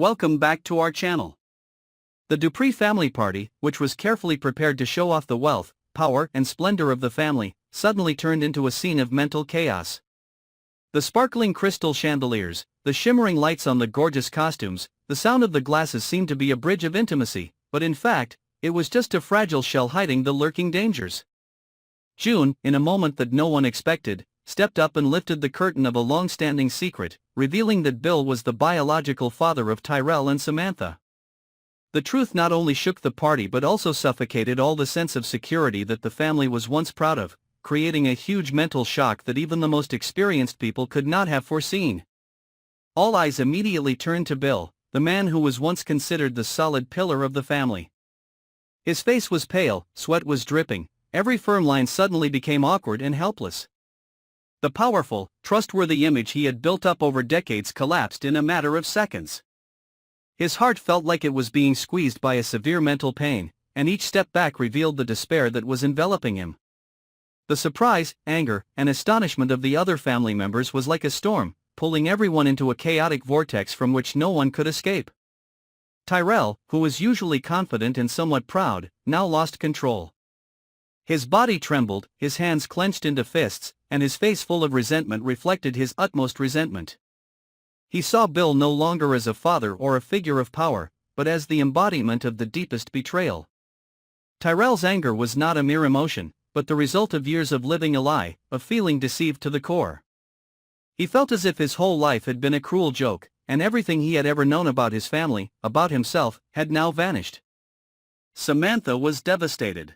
welcome back to our channel. The Dupree family party, which was carefully prepared to show off the wealth, power, and splendor of the family, suddenly turned into a scene of mental chaos. The sparkling crystal chandeliers, the shimmering lights on the gorgeous costumes, the sound of the glasses seemed to be a bridge of intimacy, but in fact, it was just a fragile shell hiding the lurking dangers. June, in a moment that no one expected, stepped up and lifted the curtain of a long-standing secret, revealing that Bill was the biological father of Tyrell and Samantha. The truth not only shook the party but also suffocated all the sense of security that the family was once proud of, creating a huge mental shock that even the most experienced people could not have foreseen. All eyes immediately turned to Bill, the man who was once considered the solid pillar of the family. His face was pale, sweat was dripping, every firm line suddenly became awkward and helpless. The powerful, trustworthy image he had built up over decades collapsed in a matter of seconds. His heart felt like it was being squeezed by a severe mental pain, and each step back revealed the despair that was enveloping him. The surprise, anger, and astonishment of the other family members was like a storm, pulling everyone into a chaotic vortex from which no one could escape. Tyrell, who was usually confident and somewhat proud, now lost control. His body trembled, his hands clenched into fists, and his face full of resentment reflected his utmost resentment. He saw Bill no longer as a father or a figure of power, but as the embodiment of the deepest betrayal. Tyrell's anger was not a mere emotion, but the result of years of living a lie, of feeling deceived to the core. He felt as if his whole life had been a cruel joke, and everything he had ever known about his family, about himself, had now vanished. Samantha was devastated.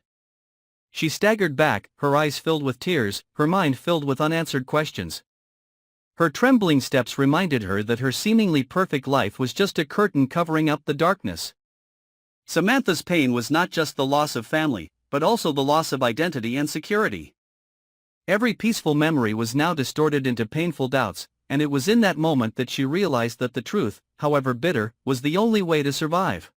She staggered back, her eyes filled with tears, her mind filled with unanswered questions. Her trembling steps reminded her that her seemingly perfect life was just a curtain covering up the darkness. Samantha's pain was not just the loss of family, but also the loss of identity and security. Every peaceful memory was now distorted into painful doubts, and it was in that moment that she realized that the truth, however bitter, was the only way to survive.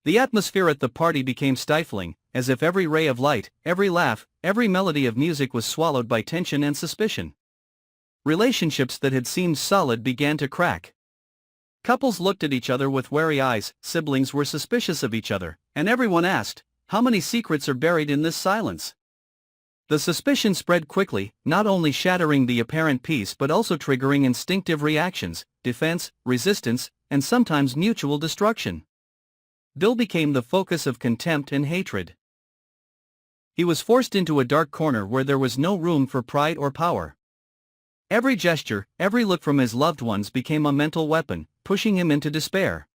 The atmosphere at the party became stifling, as if every ray of light, every laugh, every melody of music was swallowed by tension and suspicion. Relationships that had seemed solid began to crack. Couples looked at each other with wary eyes, siblings were suspicious of each other, and everyone asked, "How many secrets are buried in this silence?" The suspicion spread quickly, not only shattering the apparent peace but also triggering instinctive reactions, defense, resistance, and sometimes mutual destruction. Bill became the focus of contempt and hatred. He was forced into a dark corner where there was no room for pride or power. Every gesture, every look from his loved ones became a mental weapon, pushing him into despair.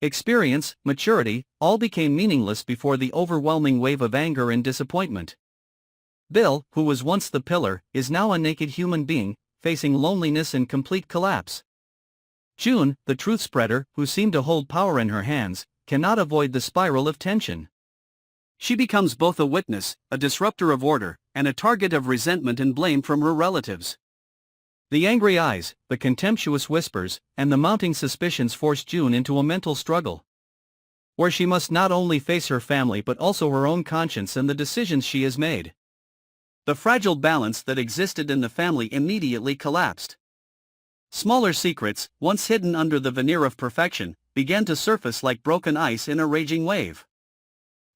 Experience, maturity, all became meaningless before the overwhelming wave of anger and disappointment. Bill, who was once the pillar, is now a naked human being, facing loneliness and complete collapse. June, the truth spreader, who seemed to hold power in her hands, cannot avoid the spiral of tension. She becomes both a witness, a disruptor of order, and a target of resentment and blame from her relatives. The angry eyes, the contemptuous whispers, and the mounting suspicions forced June into a mental struggle, where she must not only face her family but also her own conscience and the decisions she has made. The fragile balance that existed in the family immediately collapsed. Smaller secrets, once hidden under the veneer of perfection, began to surface like broken ice in a raging wave.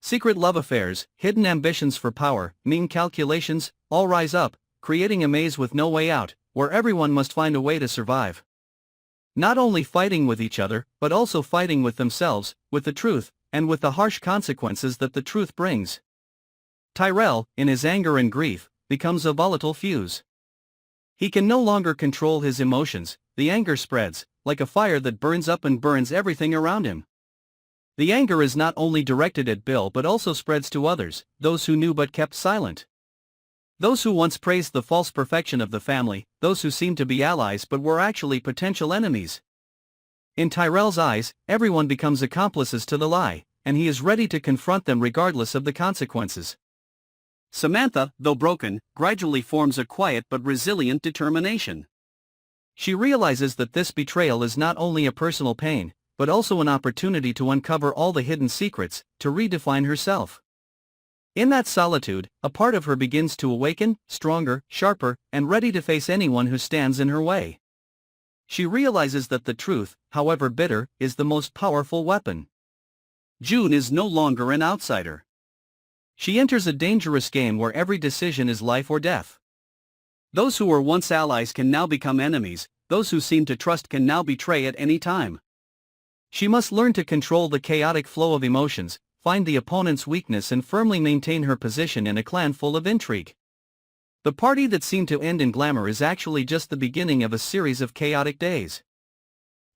Secret love affairs, hidden ambitions for power, mean calculations, all rise up, creating a maze with no way out, where everyone must find a way to survive. Not only fighting with each other, but also fighting with themselves, with the truth, and with the harsh consequences that the truth brings. Tyrell, in his anger and grief, becomes a volatile fuse. He can no longer control his emotions, the anger spreads, like a fire that burns up and burns everything around him. The anger is not only directed at Bill but also spreads to others, those who knew but kept silent. Those who once praised the false perfection of the family, those who seemed to be allies but were actually potential enemies. In Tyrell's eyes, everyone becomes accomplices to the lie, and he is ready to confront them regardless of the consequences. Samantha, though broken, gradually forms a quiet but resilient determination. She realizes that this betrayal is not only a personal pain, but also an opportunity to uncover all the hidden secrets, to redefine herself. In that solitude, a part of her begins to awaken, stronger, sharper, and ready to face anyone who stands in her way. She realizes that the truth, however bitter, is the most powerful weapon. June is no longer an outsider. She enters a dangerous game where every decision is life or death. Those who were once allies can now become enemies, those who seem to trust can now betray at any time. She must learn to control the chaotic flow of emotions, find the opponent's weakness and firmly maintain her position in a clan full of intrigue. The party that seemed to end in glamour is actually just the beginning of a series of chaotic days.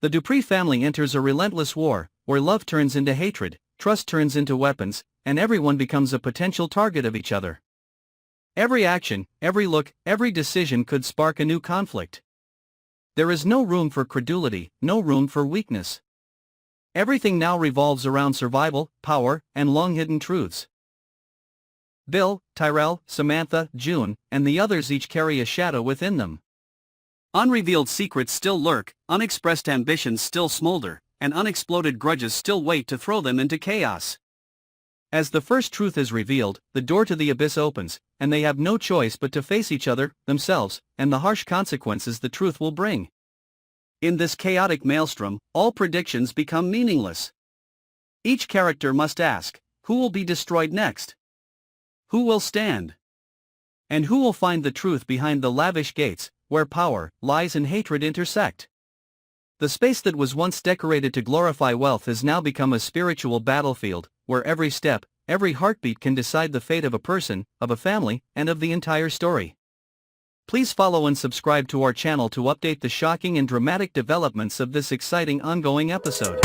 The Dupree family enters a relentless war, where love turns into hatred, trust turns into weapons, and everyone becomes a potential target of each other. Every action, every look, every decision could spark a new conflict. There is no room for credulity, no room for weakness. Everything now revolves around survival, power, and long-hidden truths. Bill, Tyrell, Samantha, June, and the others each carry a shadow within them. Unrevealed secrets still lurk, unexpressed ambitions still smolder, and unexploded grudges still wait to throw them into chaos. As the first truth is revealed, the door to the abyss opens, and they have no choice but to face each other, themselves, and the harsh consequences the truth will bring. In this chaotic maelstrom, all predictions become meaningless. Each character must ask, who will be destroyed next? Who will stand? And who will find the truth behind the lavish gates, where power, lies and hatred intersect? The space that was once decorated to glorify wealth has now become a spiritual battlefield, where every step, every heartbeat can decide the fate of a person, of a family, and of the entire story. Please follow and subscribe to our channel to update the shocking and dramatic developments of this exciting ongoing episode.